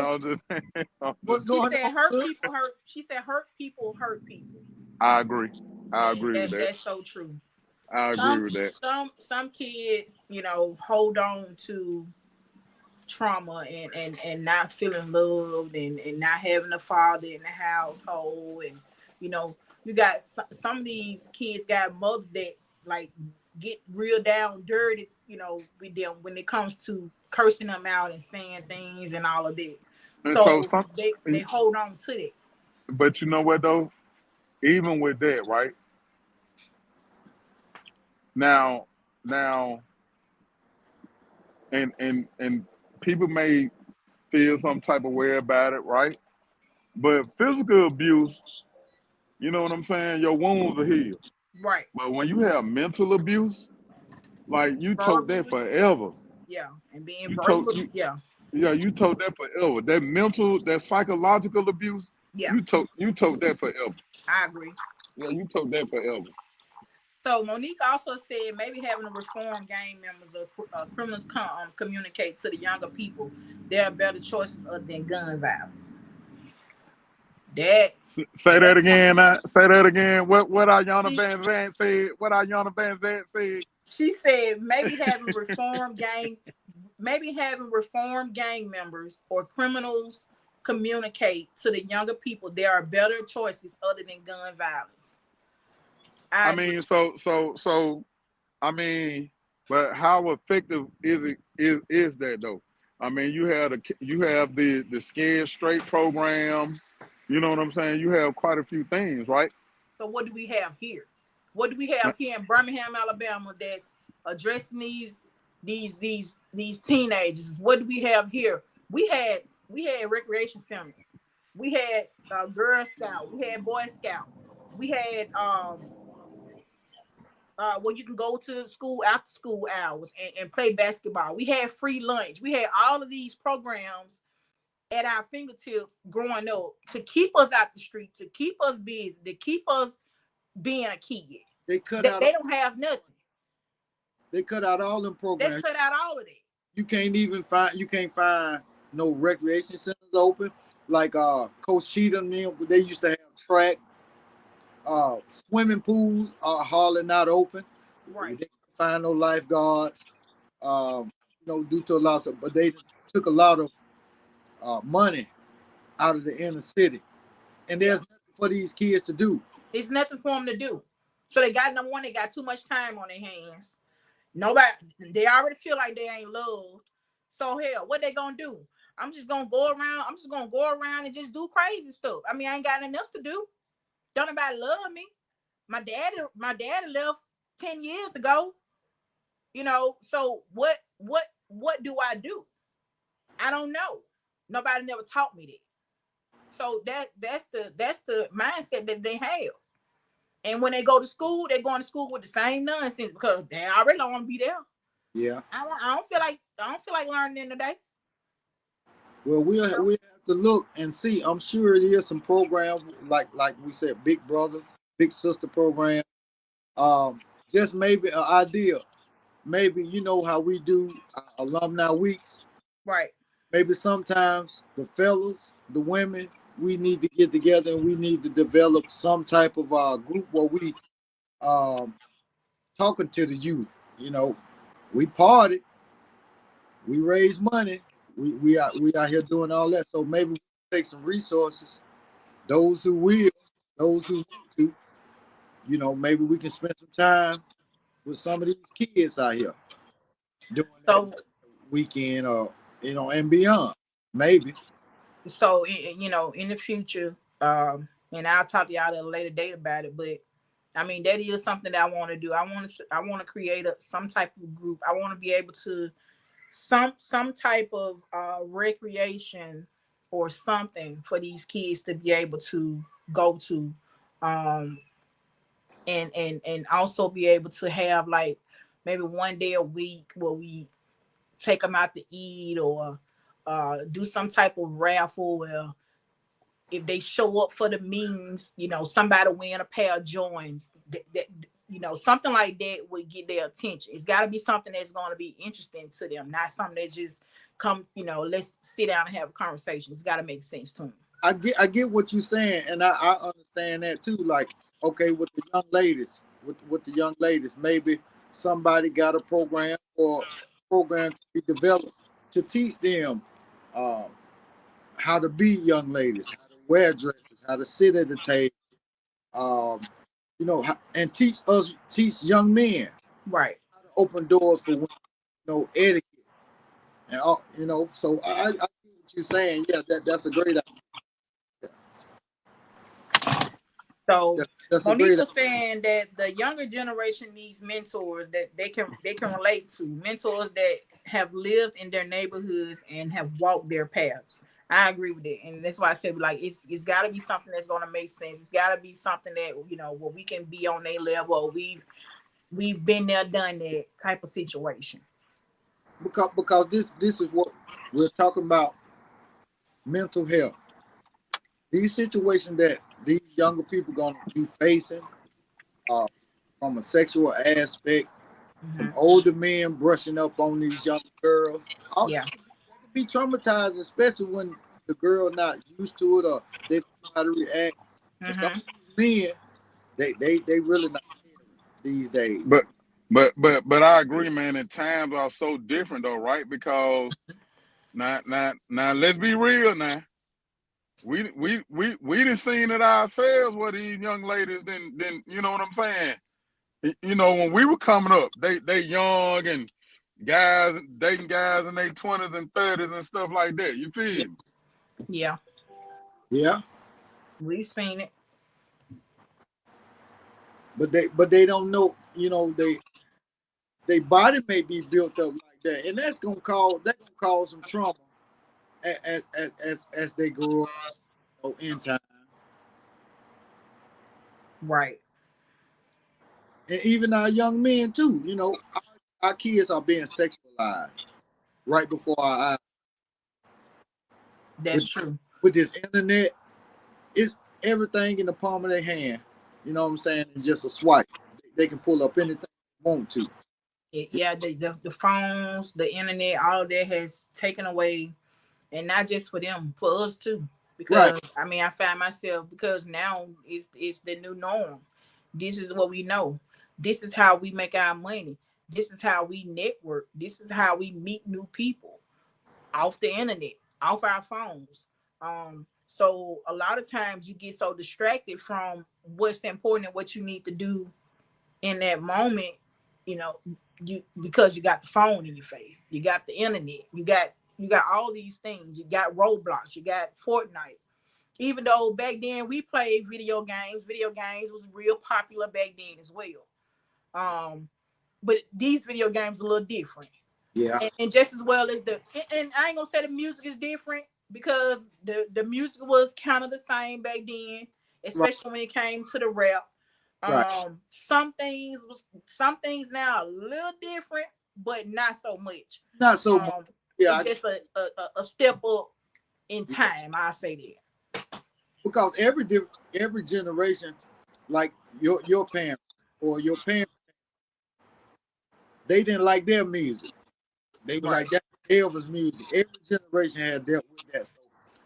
No, I'm
What's
She
going
said
on,
hurt
sis?
people hurt. She said hurt people hurt people.
I agree. I
And
agree with that.
that's so true.
I agree
Some
with that.
some kids, hold on to trauma and not feeling loved and not having a father in the household, and you know you got some of these kids got mothers that like get real down dirty, with them when it comes to cursing them out and saying things and all of that.
And so
So they hold on to that.
but you know what though? Even with that, right? Now, and people may feel some type of way about it, right? But physical abuse, you know what I'm saying? Your wounds are healed.
Right.
But when you have mental abuse, like you told that
Verbally,
forever.
yeah, and being
You told
verbal,
you
yeah,
Yeah, you told that forever. That psychological abuse,
yeah,
you told that forever.
I agree.
Yeah, you told that forever.
So Monique also said maybe having a reform gang members or criminals communicate to the younger people there are better choices other than gun violence. That
Say that
that's something.
again. Say that again. What Ayanna
She,
Van Zant said? What Ayanna Van Zant said?
she said maybe having reform gang members or criminals communicate to the younger people there are better choices other than gun violence. I
I
agree.
mean, so. I mean, but how effective is that though? I mean, you have the Scared Straight program. You know what I'm saying? You have quite a few things, right?
So what do we have here? What do we have here in Birmingham, Alabama that's addressing these teenagers? What do we have here? We had recreation centers. We had Girl Scout. We had Boy Scout. We had where you can go to school after school hours and play basketball. We had free lunch. We had all of these programs at our fingertips growing up to keep us out the street, to keep us busy, to keep us being a kid.
They cut
They,
out.
they don't have nothing.
They cut out all them
They
programs.
cut out all of that.
You can't find no recreation centers open. Like Coach Cheatham, they used to have track, swimming pools are hardly not open.
Right.
They can't find no lifeguards. Due to a lot of, but they took a lot of money out of the inner city, and there's nothing for these kids to do.
It's nothing for them to do. So they got number one, they got too much time on their hands. Nobody, they already feel like they ain't loved. So hell, what they gonna do? I'm just gonna go around and just do crazy stuff. I mean, I ain't got nothing else to do. Don't nobody love me. My daddy left 10 years ago. So what do I do? I don't know. Nobody never taught me that. So that's the mindset that they have. And when they go to school, they're going to school with the same nonsense because they already don't want to be there.
Yeah.
I don't feel like learning today.
Well, we have to look and see. I'm sure it is some programs like we said, Big Brother, Big Sister program. Just maybe an idea. Maybe how we do alumni weeks.
Right.
Maybe sometimes the fellas, the women, we need to get together and we need to develop some type of group where we talking to the youth. We party, we raise money, we out here doing all that. So maybe we take some resources, those who will, those who want to, maybe we can spend some time with some of these kids out here doing that weekend or and beyond. Maybe.
So in the future, and I'll talk to y'all at a later date about it, but I mean that is something that I want to do. I want to create some type of group. I want to be able to some type of recreation or something for these kids to be able to go to, and also be able to have like maybe one day a week where we take them out to eat or do some type of raffle where if they show up for the means, somebody win a pair of joints, something like that would get their attention. It's got to be something that's going to be interesting to them, not something that just come, let's sit down and have a conversation. It's got to make sense to them.
I get what you're saying, and I understand that too. Like, okay, with the young ladies, maybe somebody got a program or program to be developed to teach them how to be young ladies, how to wear dresses, how to sit at the table, and teach young men,
right,
how to open doors for women, etiquette, and So I get what you're saying. Yeah, that's a great idea.
So Monique was saying that the younger generation needs mentors that they can relate to, mentors that have lived in their neighborhoods and have walked their paths. I agree with it, and that's why I said like it's got to be something that's going to make sense. It's got to be something that where we can be on their level. We've been there, done that type of situation.
Because this is what we're talking about, mental health. These situations that these younger people going to be facing from a sexual aspect, from older men brushing up on these young girls.
Yeah.
That can be traumatizing, especially when the girl not used to it or they don't know how to react. Some men, they really not these days.
But I agree, man. And times are so different, though, right? Because now, let's be real. Now, we done seen it ourselves. Where these young ladies, then you know what I'm saying? When we were coming up, they young and guys dating guys in their 20s and 30s and stuff like that. You feel me?
Yeah.
Yeah.
We've seen it.
But they don't know, their body may be built up like that, and that's gonna cause some trauma as they grow up in time.
Right.
And even our young men too, our kids are being sexualized right before our eyes.
That's true.
With this internet, it's everything in the palm of their hand. You know what I'm saying? And just a swipe. they can pull up anything they want to.
Yeah, the phones, the internet, all of that has taken away, and not just for them, for us too. Because
Right.
I mean, I find myself, because now it's the new norm. This is what we know. This is how we make our money. This is how we network. This is how we meet new people, off the internet, off our phones. So a lot of times you get so distracted from what's important and what you need to do in that moment, you know, you, because you got the phone in your face, you got the internet, you got all these things, you got Roblox, you got Fortnite. Even though back then we played video games was real popular back then as well. But these video games are a little different.
Yeah.
And just as well as and I ain't gonna say the music is different, because the music was kind of the same back then,
Right.
especially when it came to the rap.
Right.
Some things now a little different, but not so much.
Not so much. Yeah.
It's just a step up in time, I say that.
Because every generation, like your parents or your parents, they didn't like their music. They were
Right.
like, that Elvis music. Every generation had dealt with that. So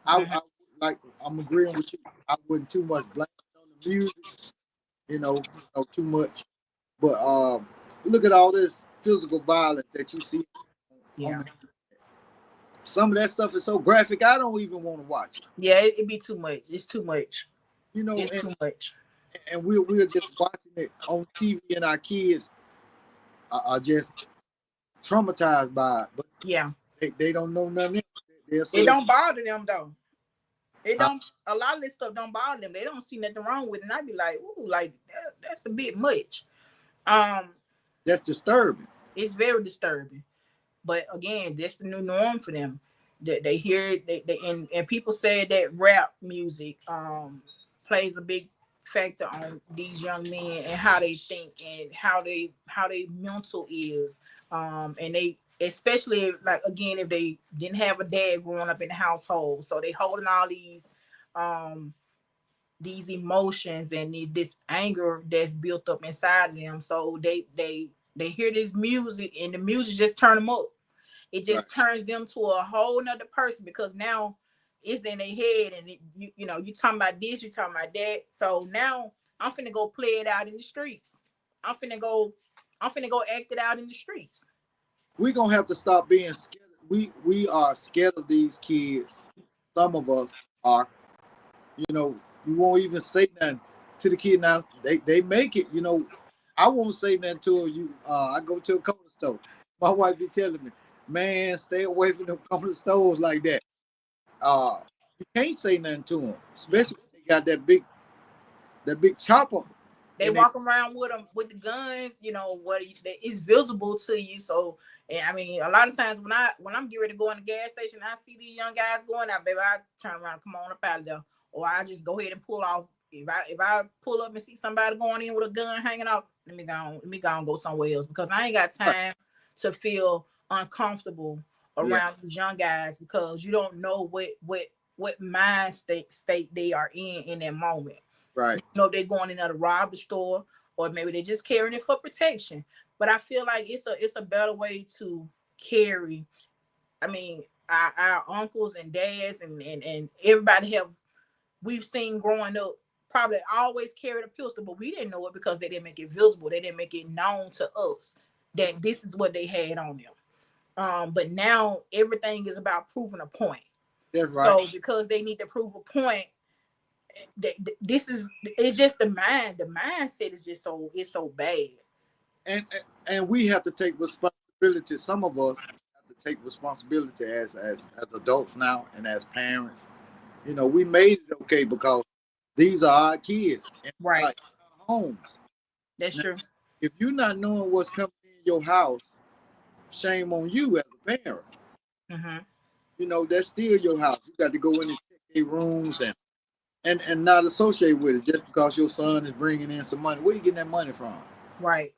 I like, I'm agreeing with you. I wouldn't too much blame on the music, too much. But look at all this physical violence that you see.
Yeah.
Some of that stuff is so graphic, I don't even want to watch it.
Yeah, it'd be too much. It's too much. It's too much.
And we're just watching it on TV, and our kids are just traumatized by it. But
yeah,
they don't know nothing.
It don't bother them though. It don't. A lot of this stuff don't bother them. They don't see nothing wrong with it. And I'd be like, ooh, like that's a bit much.
That's disturbing.
It's very disturbing. But again, that's the new norm for them. They hear it. They and people say that rap music plays a big factor on these young men and how they think and how they mental is. And they, especially like, again, if they didn't have a dad growing up in the household, so they holding all these emotions and this anger that's built up inside of them. So they hear this music, and the music just turn them up. It just turns them to a whole nother person, because now it's in their head, and you talking about this, you talking about that. So now I'm finna go play it out in the streets. I'm finna go act it out in the streets.
We're gonna have to stop being scared. We are scared of these kids. Some of us are. You won't even say nothing to the kid now. They make it. I won't say nothing to you. I go to a corner store. My wife be telling me, man, stay away from them corner stores like that. You can't say nothing to them, especially when they got that big chopper.
They walk around with them with the guns. What is visible to you. So, and I mean, a lot of times when I'm getting ready to go in the gas station, I see these young guys going out, baby, I turn around, come on up out of there, or I just go ahead and pull off. If I pull up and see somebody going in with a gun hanging out, let me go and go somewhere else, because I ain't got time to feel uncomfortable around these young guys, because you don't know what mind state they are in that moment.
Right.
They're going in to rob the store, or maybe they're just carrying it for protection. But I feel like it's a better way to carry. I mean, our uncles and dads and everybody we've seen growing up probably always carried a pistol, but we didn't know it because they didn't make it visible. They didn't make it known to us that this is what they had on them. But now everything is about proving a point.
That's right.
So because they need to prove a point, it's just the mindset is just so bad.
And we have to take responsibility. Some of us have to take responsibility as adults now, and as parents. We made it okay because these are our kids, and
right,
like our homes.
That's true.
If you're not knowing what's coming in your house, shame on you as a parent.
Mm-hmm.
That's still your house. You got to go in and check their rooms and not associate with it just because your son is bringing in some money. Where you getting that money from?
Right.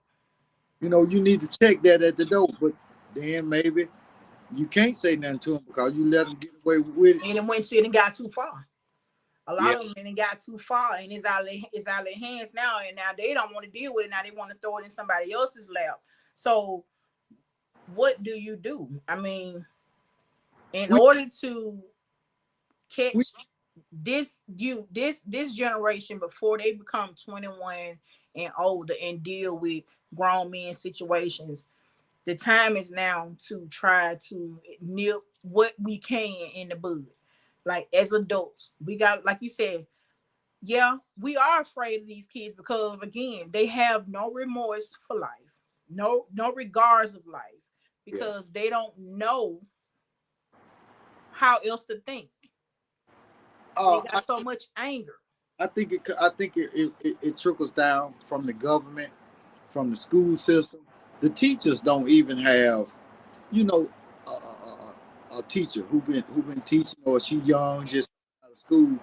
You need to check that at the door. But then maybe you can't say nothing to them because you let them get away with it.
And it went and got too far. A lot of them then got too far, and it's out of their hands now, and now they don't want to deal with it. Now they want to throw it in somebody else's lap. So what do you do? I mean, in order to catch this generation before they become 21 and older and deal with grown men situations, the time is now to try to nip what we can in the bud. Like as adults, we got, like you said, yeah, we are afraid of these kids because again, they have no remorse for life, no regards of life, because they don't know how else to think. They got so much anger.
I think it trickles down from the government, from the school system. The teachers don't even have, a teacher who been teaching, or she young, just out of school.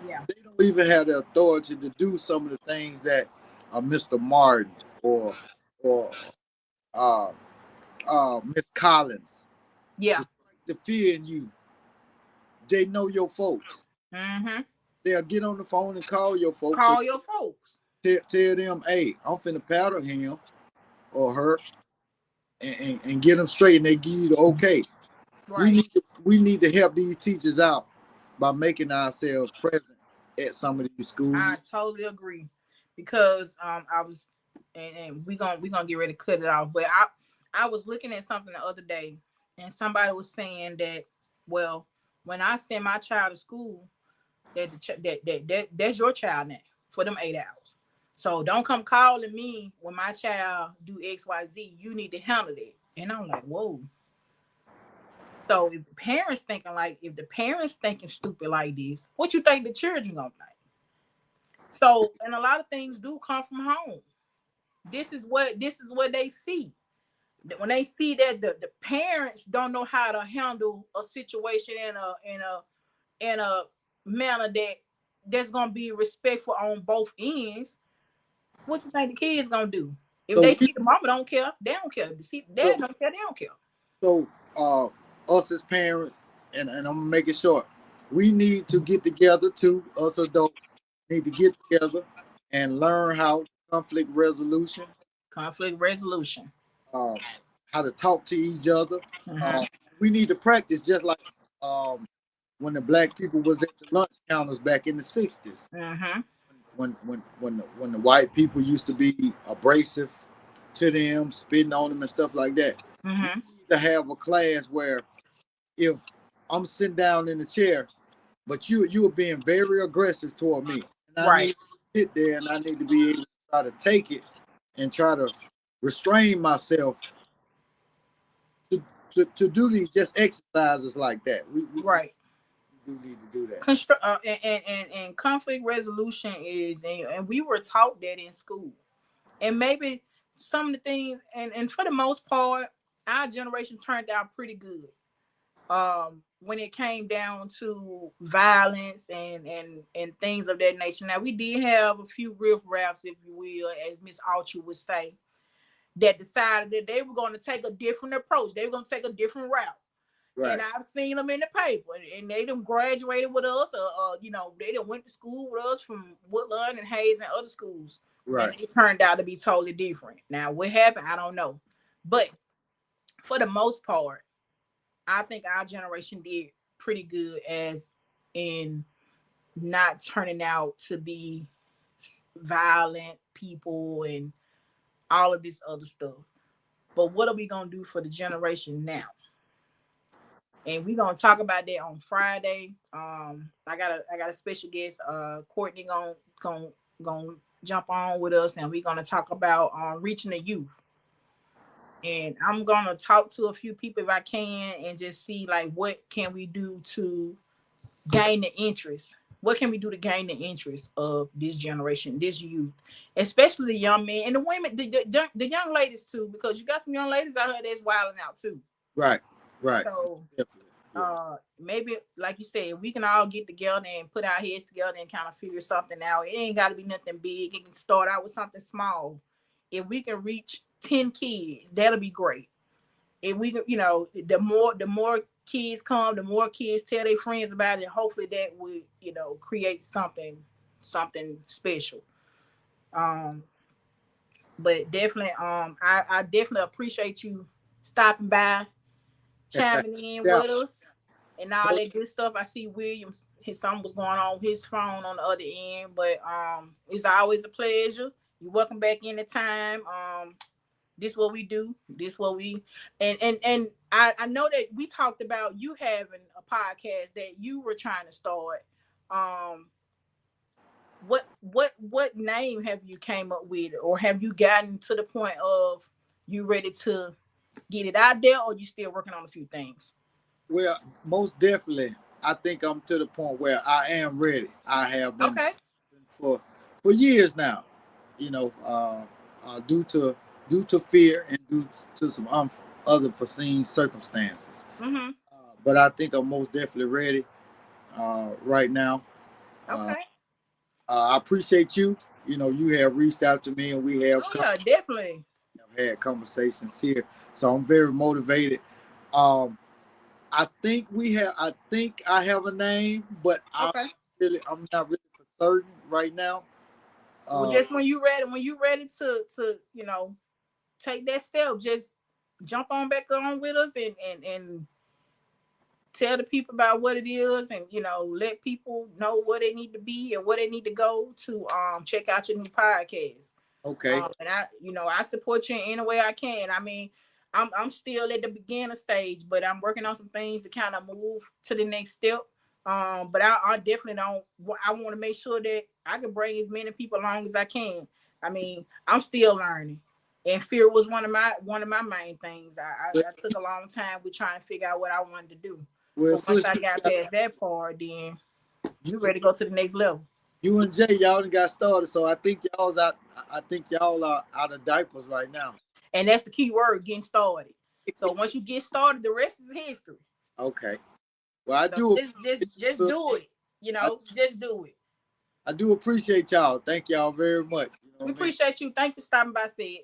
Yeah.
They don't even have the authority to do some of the things that Mr. Martin or Miss Collins.
Yeah.
The fear in you. They know your folks.
Mm-hmm.
They'll get on the phone and call your folks.
Call your folks.
Tell them, hey, I'm finna paddle him or her and get them straight, and they give you the okay.
Right.
We need to help these teachers out by making ourselves present at some of these schools.
I totally agree, because I was, and we gonna get ready to cut it off. But I was looking at something the other day, and somebody was saying that, well, when I send my child to school, that's your child now for them 8 hours. So don't come calling me when my child do XYZ. You need to handle it. And I'm like, whoa. So if the parents thinking stupid like this, what you think the children gonna think? So, and a lot of things do come from home. This is what they see. When they see that the parents don't know how to handle a situation in a manner that's gonna be respectful on both ends, what you think the kids gonna do? If they see the mama don't care, they don't care. See dad don't care, they don't care.
So us as parents, and I'm gonna make it short, we need to get together too. Us adults need to get together and learn how conflict resolution,
how
to talk to each other.
Mm-hmm.
We need to practice just like when the black people was at the lunch counters back in the 60s.
Mm-hmm.
When the white people used to be abrasive to them, spitting on them and stuff like that.
Mm-hmm.
We need to have a class where if I'm sitting down in the chair, but you are being very aggressive toward me, and I need to sit there and I need to be able to try to take it and try to restrain myself to do these just exercises like that. We do need to do that.
And conflict resolution is, and we were taught that in school, and maybe some of the things, and for the most part, our generation turned out pretty good. When it came down to violence and things of that nature. Now we did have a few riff-raffs, if you will, as Miss Archer would say, that decided that they were going to take a different approach. They were going to take a different route. Right. And I've seen them in the paper, and they done graduated with us, they done went to school with us from Woodland and Hayes and other schools. Right. And it turned out to be totally different. Now, what happened, I don't know. But for the most part, I think our generation did pretty good as in not turning out to be violent people and all of this other stuff. But what are we going to do for the generation now? And we're going to talk about that on Friday. I got a special guest, Courtney, gonna jump on with us, and we're going to talk about reaching the youth. And I'm going to talk to a few people if I can and just see, like, what can we do to gain the interest? What can we do to gain the interest of this generation, this youth, especially the young men and the women, the young ladies too, because you got some young ladies out here that's wilding out too.
Right.
So maybe, like you said, we can all get together and put our heads together and kind of figure something out. It ain't got to be nothing big. It can start out with something small. If we can reach 10 kids, that'll be great. If we can, the more kids come, the more kids tell their friends about it. Hopefully that would, you know, create something special. Um, but definitely, I definitely appreciate you stopping by, chiming in
Yeah.
with us, and all that good stuff. I see Williams, his something was going on with his phone on the other end, but it's always a pleasure. You're welcome back anytime. This what we do. This what we and I know that we talked about you having a podcast that you were trying to start. What name have you came up with, or have you gotten to the point of you ready to get it out there, or you still working on a few things?
Well, most definitely, I think I'm to the point where I am ready. I have been
Okay.
for years now, you know, due to fear and due to some other foreseen circumstances.
Mm-hmm.
But I think I'm most definitely ready right now. Uh,
Okay.
I appreciate you. You know, you have reached out to me, and we have
Oh yeah, definitely.
had conversations here. So I'm very motivated. Um, I think I think I have a name, but
Okay.
I'm not really for certain right now.
Well, just when you ready to you know take that step, just jump on back on with us and tell the people about what it is, and you know let people know where they need to be and where they need to go to check out your new podcast.
Okay.
And I support you in any way I can. I mean, I'm still at the beginner stage, but I'm working on some things to kind of move to the next step. But I definitely don't. I want to make sure that I can bring as many people along as I can. I mean, I'm still learning, and fear was one of my main things. I took a long time with trying to figure out what I wanted to do.
Well,
But once I got past that part, then you ready to go to the next level.
You and Jay, y'all done got started, so I think y'all are out of diapers right now.
And that's the key word, getting started. So once you get started, the rest is history.
Okay. Well, I
So
do
just do it. You know, just do it.
I do appreciate y'all. Thank y'all very much. You know
We appreciate you. Thank you for stopping by, Sid.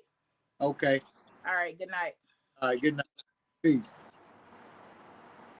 Okay.
All right. Good night.
All right. Good night. Peace.